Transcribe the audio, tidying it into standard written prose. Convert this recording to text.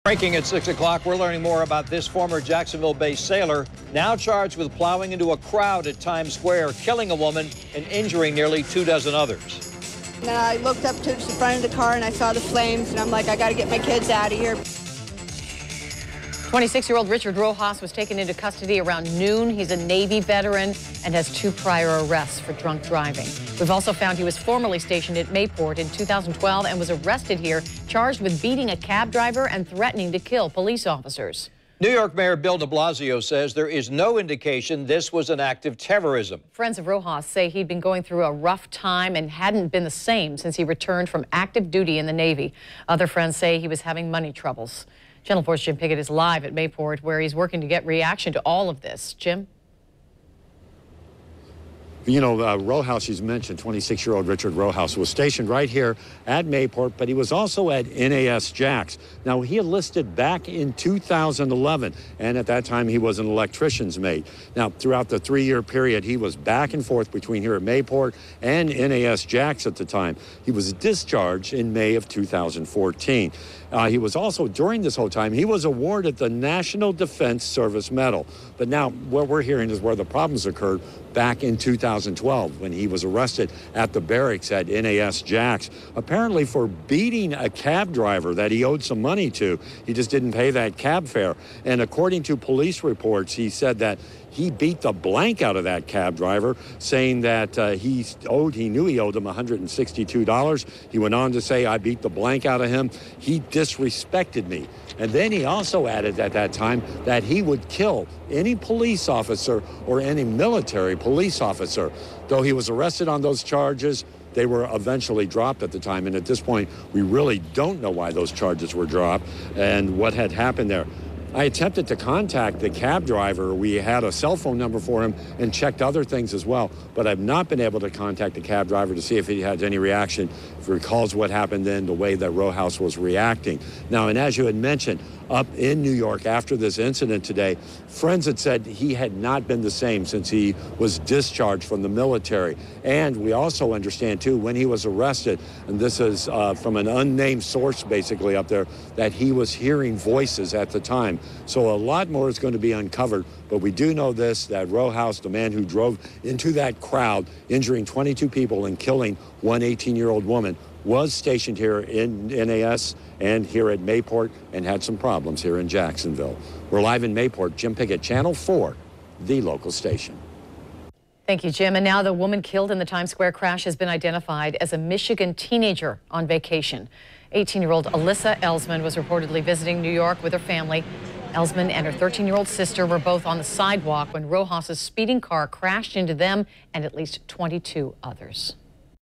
Breaking at 6 o'clock, we're learning more about this former Jacksonville-based sailor, now charged with plowing into a crowd at Times Square, killing a woman and injuring nearly 24 others. And I looked up to the front of the car and I saw the flames, and I'm like, I got to get my kids out of here. 26-year-old Richard Rojas was taken into custody around noon. He's a Navy veteran and has 2 prior arrests for drunk driving. We've also found he was formerly stationed at Mayport in 2012 and was arrested here, charged with beating a cab driver and threatening to kill police officers. New York Mayor Bill de Blasio says there is no indication this was an act of terrorism. Friends of Rojas say he'd been going through a rough time and hadn't been the same since he returned from active duty in the Navy. Other friends say he was having money troubles. Channel 4's Jim Pickett is live at Mayport, where he's working to get reaction to all of this. Jim? You know, Rojas, he's mentioned, 26-year-old Richard Rojas, was stationed right here at Mayport, but he was also at NAS Jax. Now, he enlisted back in 2011, and at that time, he was an electrician's mate. Now, throughout the 3-year period, he was back and forth between here at Mayport and NAS Jax at the time. He was discharged in May of 2014. He was also, during this whole time, he was awarded the National Defense Service Medal. But now, what we're hearing is where the problems occurred back in 2012 when he was arrested at the barracks at NAS Jax, apparently for beating a cab driver that he owed some money to. He just didn't pay that cab fare. And according to police reports, he said that he beat the blank out of that cab driver, saying that he knew he owed him $162. He went on to say, I beat the blank out of him. He disrespected me. And then he also added at that time that he would kill any police officer or any military police officer. Though he was arrested on those charges, they were eventually dropped at the time. And at this point, we really don't know why those charges were dropped and what had happened there. I attempted to contact the cab driver. We had a cell phone number for him and checked other things as well, but I've not been able to contact the cab driver to see if he had any reaction, if he recalls what happened then, the way that Rojas was reacting. Now, and as you had mentioned, up in New York after this incident today, friends had said he had not been the same since he was discharged from the military. And we also understand, too, when he was arrested, and this is from an unnamed source basically up there, that he was hearing voices at the time. So a lot more is going to be uncovered. But we do know this, that Rojas, the man who drove into that crowd, injuring 22 people and killing one 18-year-old woman, was stationed here in NAS and here at Mayport and had some problems here in Jacksonville. We're live in Mayport. Jim Pickett, Channel 4, the local station. Thank you, Jim. And now the woman killed in the Times Square crash has been identified as a Michigan teenager on vacation. 18-year-old Alyssa Elsman was reportedly visiting New York with her family. Elsman and her 13-year-old sister were both on the sidewalk when Rojas' speeding car crashed into them and at least 22 others.